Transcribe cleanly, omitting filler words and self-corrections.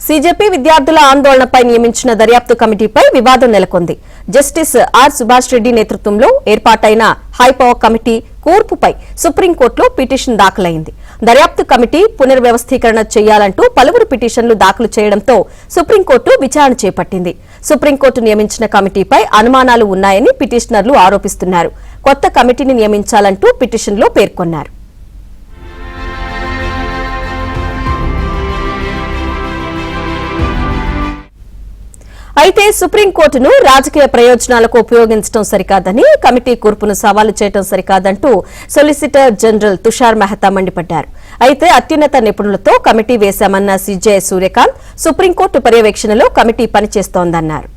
CJP విద్యార్థుల ఆందోళనపై నియమించిన దర్యాప్తు కమిటీపై వివాదం నెలకొంది. జస్టిస్ ఆర్ సుభాష్ రెడ్డి నేతృత్వంలో ఏర్పాటైన హైపవర్ కమిటీ కూర్పుపై సుప్రీంకోర్టులో పిటిషన్ దాఖలైంది. దర్యాప్తు కమిటీ పునర్వ్యవస్థీకరణ చేయాలంటూ పలువురు పిటిషన్లు దాఖలు చేయడంతో సుప్రీంకోర్టు విచారణ చేపట్టింది. సుప్రీంకోర్టు నియమించిన కమిటీపై అనుమానాలు ఉన్నాయని పిటిషనర్లు ఆరోపిస్తున్నారు. కొత్త కమిటీని నియమించాలంటూ పిటిషన్లో పేర్కొన్నారు. అయితే సుప్రీంకోర్టును రాజకీయ ప్రయోజనాలకు ఉపయోగించడం సరికాదని, కమిటీ కూర్పును సవాలు చేయడం సరికాదంటూ సొలిసిటర్ జనరల్ తుషార్ మెహతా మండిపడ్డారు. అయితే అత్యున్నత నిపుణులతో కమిటీ వేశామన్న సీజే సూర్యకాంత్ సుప్రీంకోర్టు పర్యవేక్షణలో కమిటీ పనిచేస్తోందన్నారు.